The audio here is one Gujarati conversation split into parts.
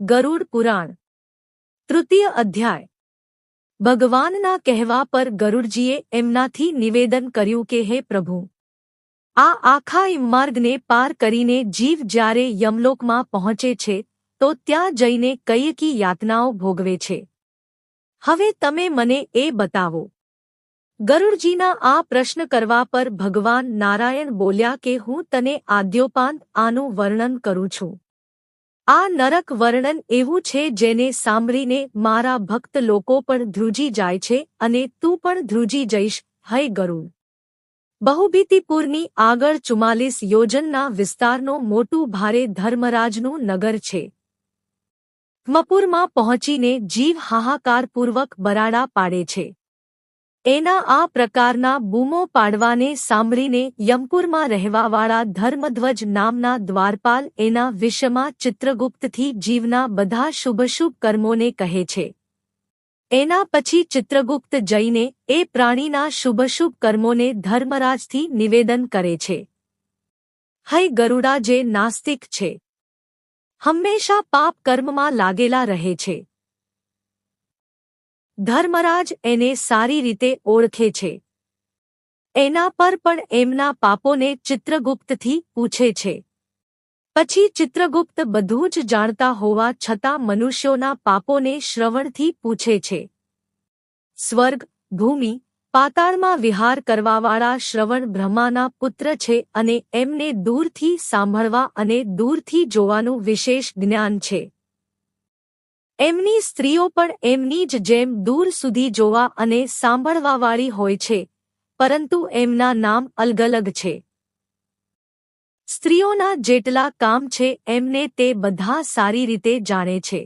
ગરુડ પુરાણ તૃતીય અધ્યાય। ભગવાનના કહેવા પર ગરુડજીએ એમનાથી નિવેદન કર્યું કે હે પ્રભુ, આ આખા માર્ગને પાર કરીને જીવ જ્યારે યમલોકમાં પહોંચે છે તો ત્યાં જઈને કઈ યાતનાઓ ભોગવે છે, હવે તમે મને એ બતાવો। ગરુડજીના આ પ્રશ્ન કરવા પર ભગવાન નારાયણ બોલ્યા કે હું તને આદ્યોપાંત આનું વર્ણન કરું છું। આ નરક વર્ણન એવું છે જેને સાંભળીને મારા ભક્ત લોકો પણ ધ્રુજી જાય છે અને તું પણ ધ્રુજી જઈશ હે ગરુડ। બહુબીતીપુરની આગળ 44 યોજનના વિસ્તારનું મોટું ભારે ધર્મરાજનું નગર છે। મપુરમાં પહોંચીને જીવ હાહાકારપૂર્વક બરાડા પાડે છે। એના આ પ્રકારના બૂમો પાડવાને સાંભળીને યમપુરમાં રહેવાવાળા ધર્મધ્વજ નામના દ્વારપાલ એના વિષયમાં ચિત્રગુપ્તથી જીવના બધા શુભશુભ કર્મોને કહે છે। એના પછી ચિત્રગુપ્ત જઈને એ પ્રાણીના શુભશુભ કર્મોને ધર્મરાજથી નિવેદન કરે છે। હે ગરુડા, જે નાસ્તિક છે, હંમેશા પાપ કર્મમાં લાગેલા રહે છે, ધર્મરાજ એને સારી રીતે ઓળખે છે। એના પર પણ એમના પાપોને ચિત્રગુપ્તથી પૂછે છે। પછી ચિત્રગુપ્ત બધું જ જાણતા હોવા છતાં મનુષ્યોના પાપોને શ્રવણથી પૂછે છે। સ્વર્ગ, ભૂમિ, પાતાળમાં વિહાર કરવાવાળા શ્રવણ બ્રહ્માના પુત્ર છે અને એમને દૂરથી સાંભળવા અને દૂરથી જોવાનું વિશેષ જ્ઞાન છે। એમની સ્ત્રીઓ પણ એમની જ જેમ દૂર સુધી જોવા અને સાંભળવાવાળી હોય છે, પરંતુ એમના નામ અલગ અલગ છે। સ્ત્રીઓના જેટલા કામ છે એમને તે બધા સારી રીતે જાણે છે।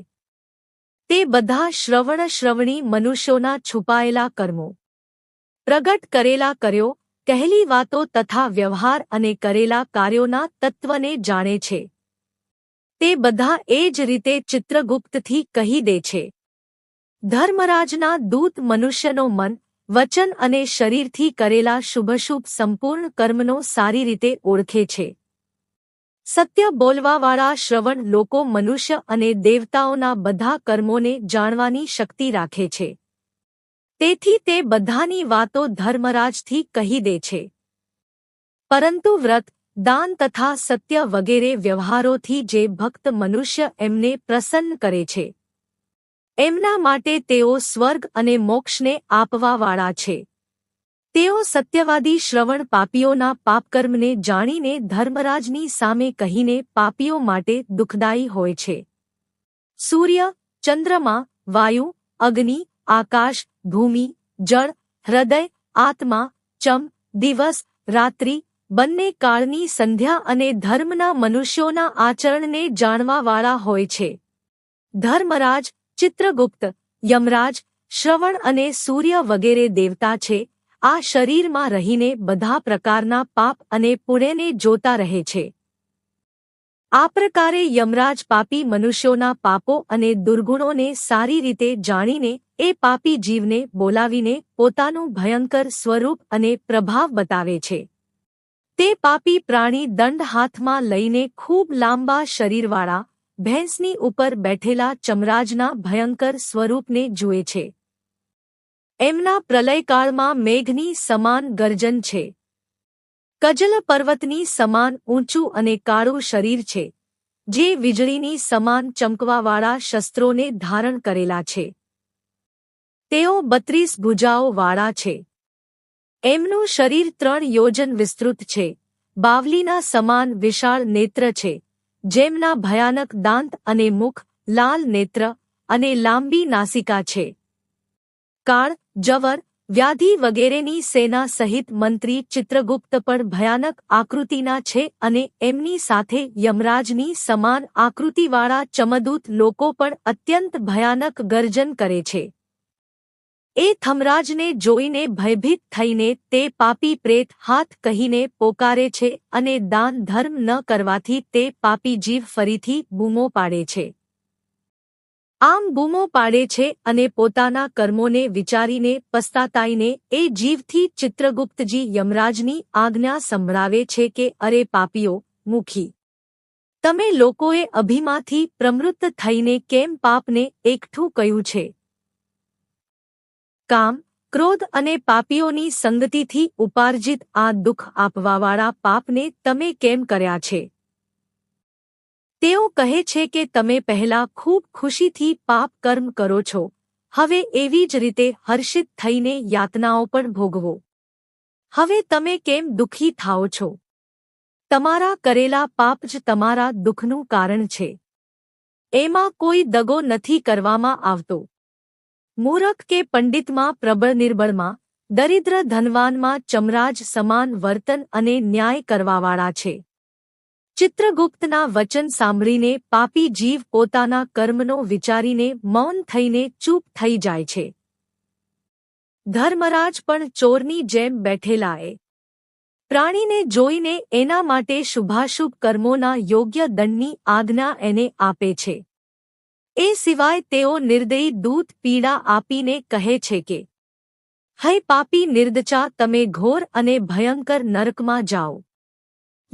તે બધા શ્રવણી મનુષ્યોના છુપાયેલા કર્મો, પ્રગટ કરેલા કાર્યો, કહેલી વાતો તથા વ્યવહાર અને કરેલા કાર્યોના તત્વને જાણે છે। તે બધા એ જ રીતે ચિત્રગુપ્તથી કહી દે છે। ધર્મરાજના દૂત મનુષ્યનો મન, વચન અને શરીરથી કરેલા શુભશુભ સંપૂર્ણ કર્મનો સારી રીતે ઓળખે છે। સત્ય બોલવાવાળા શ્રવણ લોકો મનુષ્ય અને દેવતાઓના બધા કર્મોને જાણવાની શક્તિ રાખે છે। તેથી તે બધાની વાતો ધર્મરાજથી કહી દે છે। પરંતુ વ્રત, દાન તથા સત્ય વગેરે વ્યવહારોથી જે ભક્ત મનુષ્ય એમને પ્રસન્ન કરે છે, એમના માટે તેઓ સ્વર્ગ અને મોક્ષને આપવાવાળા છે। તેઓ સત્યવાદી શ્રવણ પાપીઓના પાપકર્મને જાણીને ધર્મરાજની સામે કહીને પાપીઓ માટે દુઃખદાયી હોય છે। સૂર્ય, ચંદ્રમા, વાયુ, અગ્નિ, આકાશ, ભૂમિ, જળ, હૃદય, આત્મા, ચમ, દિવસ, રાત્રિ, બંને કાળની સંધ્યા અને ધર્મના મનુષ્યોના આચરણને જાણવાવાળા હોય છે। ધર્મરાજ, ચિત્રગુપ્ત, યમરાજ, શ્રવણ અને સૂર્ય વગેરે દેવતા છે, આ શરીરમાં રહીને બધા પ્રકારના પાપ અને પુણ્યને જોતા રહે છે। આ પ્રકારે યમરાજ પાપી મનુષ્યોના પાપો અને દુર્ગુણોને સારી રીતે જાણીને એ પાપી જીવને બોલાવીને પોતાનું ભયંકર સ્વરૂપ અને પ્રભાવ બતાવે છે। તે પાપી પ્રાણી દંડ હાથમાં લઈને ખૂબ લાંબા શરીરવાળા ભેંસની ઉપર બેઠેલા ચમરાજના ભયંકર સ્વરૂપને જુએ છે। એમના પ્રલયકાળમાં મેઘની સમાન ગર્જન છે, કજલ પર્વતની સમાન ઊંચું અને કાળું શરીર છે, જે વીજળીની સમાન ચમકવાવાળા શસ્ત્રોને ધારણ કરેલા છે। તેઓ 32 ભુજાઓવાળા છે। એમનું શરીર 3 યોજન વિસ્તૃત છે, બાવલીના સમાન વિશાળ નેત્ર છે, જેમના ભયાનક દાંત અને મુખ, લાલ નેત્ર અને લાંબી નાસિકા છે। કાળ, જવર, વ્યાધિ વગેરેની સેના સહિત મંત્રી ચિત્રગુપ્ત પણ ભયાનક આકૃતિના છે અને એમની સાથે યમરાજની સમાન આકૃતિવાળા ચમદૂત લોકો પણ અત્યંત ભયાનક ગર્જન કરે છે। એ ધર્મરાજને જોઈને ભયભીત થઈને તે પાપી પ્રેત હાથ કહીને પોકારે છે અને દાન ધર્મ ન કરવાથી તે પાપી જીવ ફરીથી બૂમો પાડે છે। આમ બૂમો પાડે છે અને પોતાના કર્મોને વિચારીને પસ્તાતાઈને એ જીવથી ચિત્રગુપ્તજી યમરાજની આજ્ઞા સંભળાવે છે કે અરે પાપીઓ, મુખી તમે લોકોએ અભિમાંથી પ્રવૃત્ત થઈને કેમ પાપને એકઠું કર્યું છે? કામ, ક્રોધ અને પાપીઓની સંગતિથી ઉપાર્જિત આ દુઃખ આપવાવાળા પાપને તમે કેમ કર્યા છે? તેઓ કહે છે કે તમે પહેલા ખૂબ ખુશીથી પાપ કર્મ કરો છો, હવે એવી જ રીતે હર્ષિત થઈને યાતનાઓ પણ ભોગવો. હવે તમે કેમ દુઃખી થાઓ છો? તમારા કરેલા પાપ જ તમારા દુઃખનું કારણ છે. એમાં કોઈ દગો નથી કરવામાં આવતો. મૂરખ કે પંડિતમાં પ્રબળ નિર્બળમાં, દરિદ્ર ધનવાનમાં ચમરાજ સમાન વર્તન અને ન્યાય કરવાવાળા છે. ચિત્રગુપ્તના વચન સાંભળીને પાપી જીવ પોતાના કર્મનો વિચારીને મૌન થઈને ચૂપ થઈ જાય છે. ધર્મરાજ પણ ચોરની જેમ બેઠેલાએ પ્રાણીને જોઈને એના માટે શુભાશુભ કર્મોના યોગ્ય દંડની આજ્ઞા એને આપે છે. એ સિવાય તેઓ નિર્દયી દૂત પીડા આપીને કહે છે કે, હે પાપી નિર્દચા, તમે ઘોર અને ભયંકર નરકમાં જાઓ.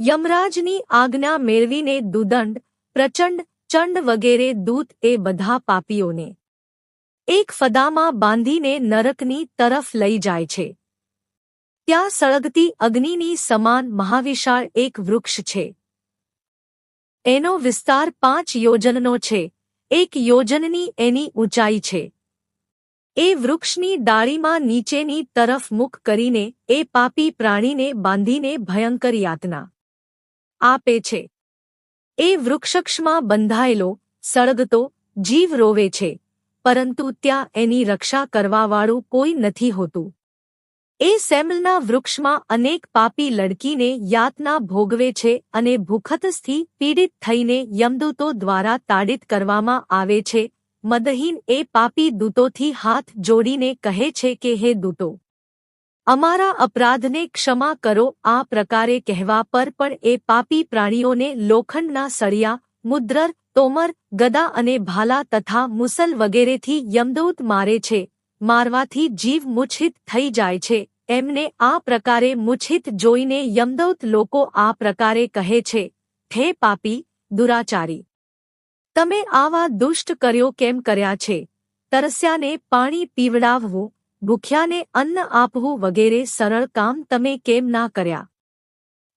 યમરાજની આજ્ઞા મેળવીને દુદંડ, પ્રચંડ, ચંડ વગેરે દૂત એ બધા પાપીઓને એક ફદામાં બાંધીને નરકની તરફ લઈ જાય છે. ત્યાં સળગતી અગ્નિની સમાન મહાવિશાળ એક વૃક્ષ છે. એનો વિસ્તાર 5 યોજનનો છે, 1 યોજનની એની ઊંચાઈ છે. એ વૃક્ષની ડાળીમાં નીચેની તરફ મુખ કરીને એ પાપી પ્રાણીને બાંધીને ભયંકર યાતના આપે છે. એ વૃક્ષક્ષમાં બંધાયેલો, સળગતો જીવ રોવે છે, પરંતુ ત્યાં એની રક્ષા કરવાવાળું કોઈ નથી હોતું. એ સેમલના વૃક્ષમાં અનેક પાપી લડકીને યાતના ભોગવે છે અને ભૂખતથી પીડિત થઈને યમદૂતો દ્વારા તાડિત કરવામાં આવે છે. મદહીન એ પાપી દૂતોથી હાથ જોડીને કહે છે કે, હે દૂતો, અમારા અપરાધને ક્ષમા કરો. આ પ્રકારે કહેવા પર પણ એ પાપી પ્રાણીઓને લોખંડના સળિયા, મુદ્રર, તોમર, ગદા અને ભાલા તથા મુસલ વગેરેથી યમદૂત મારે છે. મારવાથી જીવ મૂર્છિત થઈ જાય છે. એમને આ પ્રકારે મૂર્છિત જોઈને યમદૂત લોકો આ પ્રકારે કહે છે, હે પાપી, દુરાચારી, તમે આવા દુષ્ટ કર્યો કેમ કર્યા છે? તરસ્યાને પાણી પીવડાવવું, ભૂખ્યાને અન્ન આપવું વગેરે સરળ કામ તમે કેમ ના કર્યા?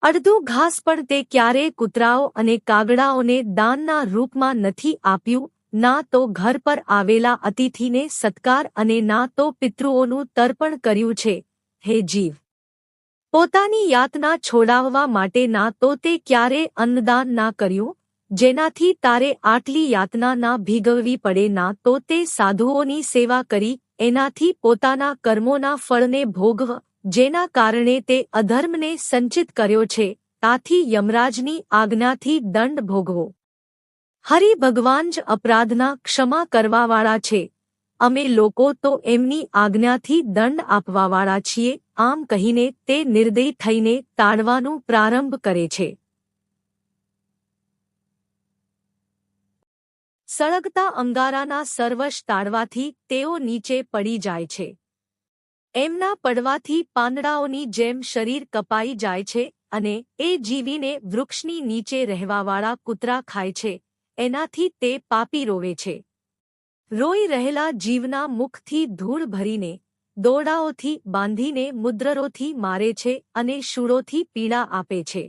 અડધું ઘાસ પણ તે ક્યારેય કૂતરાઓ અને કાગડાઓને દાનના રૂપમાં નથી આપ્યું, ના તો ઘર પર આવેલા અતિથિને સત્કાર અને ના તો પિતૃઓનું તર્પણ કર્યું છે. હે જીવ, પોતાની યાતના છોડાવવા માટે ના તો તે ક્યારેય અન્નદાન ના કર્યું, જેનાથી તારે આટલી યાતના ના ભીગવવી પડે, ના તો તે સાધુઓની સેવા કરી એનાથી પોતાના કર્મોના ફળને ભોગવ, જેના કારણે તે અધર્મને સંચિત કર્યો છે. આથી યમરાજની આજ્ઞાથી દંડ ભોગવો. હરિ ભગવાન જ અપરાધના ક્ષમા કરવાવાળા છે. અમે લોકો તો એમની આજ્ઞાથી દંડ આપવાવાળા છીએ. આમ કહીને તે નિર્દયી થઈને તાડવાનું પ્રારંભ કરે છે. સળગતા અંગારાના સરવશ તાડવાથી તેઓ નીચે પડી જાય છે. એમના પડવાથી પાંદડાઓની જેમ શરીર કપાઈ જાય છે અને એ જીવીને વૃક્ષની નીચે રહેવાવાળા કૂતરા ખાય છે. એનાથી તે પાપી રોવે છે. રોઈ રહેલા જીવના મુખથી ધૂળ ભરીને, દોરડાઓથી બાંધીને મુદ્રરોથી મારે છે અને શૂળોથી પીડા આપે છે.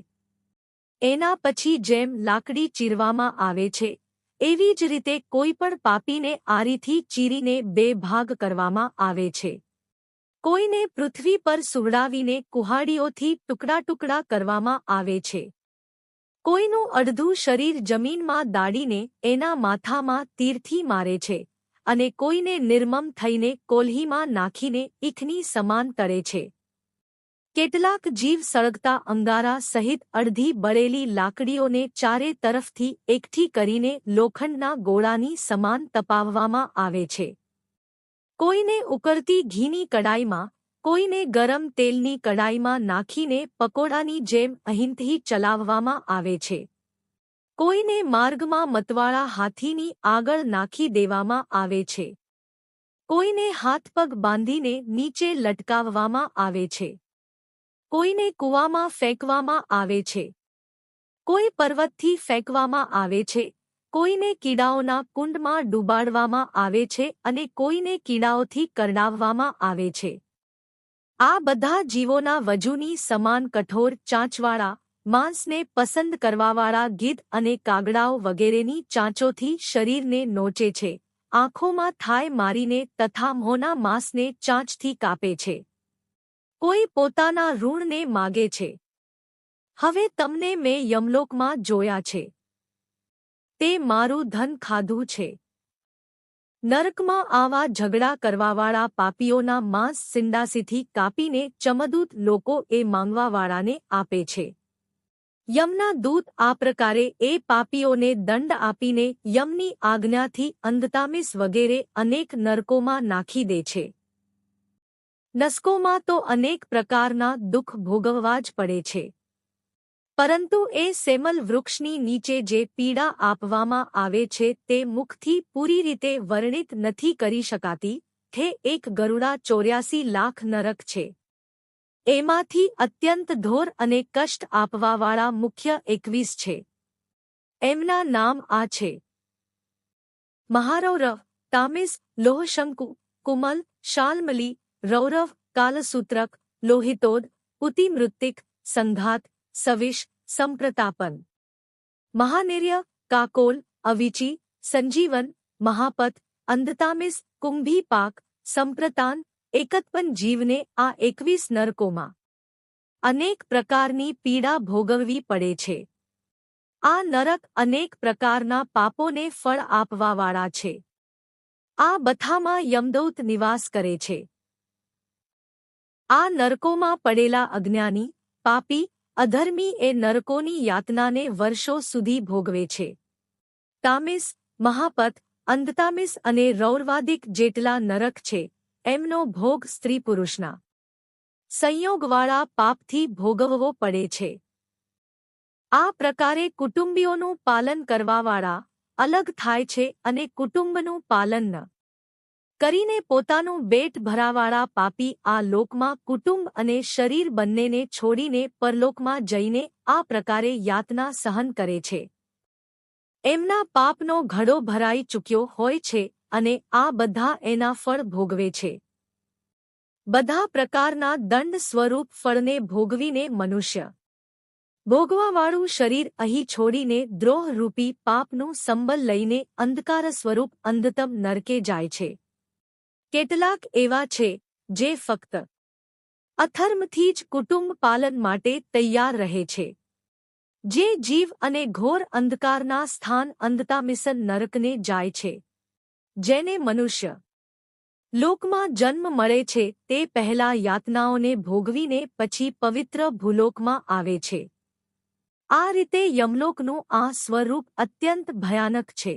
એના પછી જેમ લાકડી ચીરવામાં આવે છે, એવી જ રીતે કોઈ પણ પાપીને આરીથી ચીરીને 2 ભાગ કરવામાં આવે છે. કોઈને પૃથ્વી પર સુવડાવીને કુહાડીઓથી ટુકડા ટુકડા કરવામાં આવે છે. કોઈનું અડધું શરીર જમીનમાં દાડીને એના માથામાં તીરથી મારે છે અને કોઈને નિર્મમ થઈને કોલ્હીમાં નાખીને ઈખની સમાન તળે છે. કેટલાક જીવ સળગતા અંગારા સહિત અડધી બળેલી લાકડીઓને ચારે તરફથી એકઠી કરીને લોખંડના ગોળાની સમાન તપાવવામાં આવે છે. કોઈને ઉકળતી ઘીની કડાઈમાં, કોઈને ગરમ તેલની કડાઈમાં નાખીને પકોડાની જેમ અહીંથી ચલાવવામાં આવે છે. કોઈને માર્ગમાં મતવાળા હાથીની આગળ નાખી દેવામાં આવે છે. કોઈને હાથપગ બાંધીને નીચે લટકાવવામાં આવે છે. કોઈને કૂવામાં ફેંકવામાં આવે છે. કોઈ પર્વતથી ફેંકવામાં આવે છે, કોઈને કીડાઓના કુંડમાં ડૂબાડવામાં આવે છે અને કોઈને કીડાઓથી કરડાવવામાં આવે છે. આ બધા જીવોના વજૂની સમાન કઠોર ચાંચવાળા માંસને પસંદ કરવાવાળા ગીધ અને કાગડાઓ વગેરેની ચાંચોથી શરીરને નોચે છે, આંખોમાં થાય મારીને તથા મોંના માંસને ચાંચથી કાપે છે. કોઈ પોતાના ઋણને માગે છે. હવે તમને મેં યમલોકમાં જોયા છે. તે મારું ધન ખાધું છે. નરકમાં આવા ઝઘડા કરવાવાળા પાપીઓના માંસ સિંડાસીથી કાપીને ચમદૂત લોકો એ માંગવાવાળાને આપે છે. યમના દૂત આ પ્રકારે એ પાપીઓને દંડ આપીને યમની આજ્ઞાથી અંધતામિસ વગેરે અનેક નરકોમાં નાખી દે છે. નસકોમાં તો અનેક પ્રકારના દુઃખ ભોગવવા જ પડે છે. પરંતુ એ સેમલ વૃક્ષની નીચે જે પીડા આપવામાં આવે છે તે મુખથી પૂરી રીતે વર્ણિત નથી કરી શકાતી. તે એક ગરુડા 84 લાખ નરક છે. એમાંથી અત્યંત ઘોર અને કષ્ટ આપવાવાળા મુખ્ય 21 છે. એમના નામ આ છે: મહારૌરવ, તામિસ, લોહશંકુ, કુમલ, શાલ્મલી, રૌરવ, કાલસૂત્રક, લોહિતોદ, પુતિમૃત્તિક, સંઘાત, સવિશ, સંપ્રતાપન, મહાનિર્ય, કાકોલ, અવિચી, સંજીવન, મહાપત, અંધતામિસ, કુંભીપાક, સંપ્રતાન, એકત્પન જીવને આ 21 નરકોમાં અનેક પ્રકારની પીડા ભોગવવી પડે છે. આ નરક અનેક પ્રકારના પાપોને ફળ આપવાવાળા છે. આ બધામાં યમદૂત નિવાસ કરે છે. આ નરકોમાં પડેલા અજ્ઞાની, પાપી, અધર્મી એ નરકોની યાતનાને વર્ષો સુધી ભોગવે છે. તામિસ, મહાપત, અંધતામિસ અને રૌરવાદિક જેટલા નરક છે, એમનો ભોગ સ્ત્રી પુરુષના સંયોગવાળા પાપથી ભોગવવો પડે છે. આ પ્રકારે કુટુંબીઓનું પાલન કરવાવાળા અલગ થાય છે અને કુટુંબનું પાલન ન કરીને પોતાનું પેટ ભરાવાળા પાપી આ લોકમાં કુટુંબ અને શરીર બંનેને છોડીને પરલોકમાં જઈને આ પ્રકારે યાતના સહન કરે છે. એમના પાપનો ઘડો ભરાઈ ચૂક્યો હોય છે અને આ બધા એના ફળ ભોગવે છે. બધા પ્રકારના દંડ સ્વરૂપ ફળને ભોગવીને મનુષ્ય ભોગવાવાળું શરીર અહીં છોડીને દ્રોહરૂપી પાપનું સંબલ લઈને અંધકાર સ્વરૂપ અંધતમ નરકે જાય છે. કેટલાક એવા છે જે ફક્ત અધર્મથી જ કુટુંબ પાલન માટે તૈયાર રહે છે. જે જીવ અને ઘોર અંધકારના સ્થાન અંધતામિસન નરકને જાય છે. જેને મનુષ્ય લોકમાં જન્મ મળે છે તે પહેલા યાતનાઓને ભોગવીને પછી પવિત્ર ભૂલોકમાં આવે છે. આ રીતે યમલોકનું આ સ્વરૂપ અત્યંત ભયાનક છે.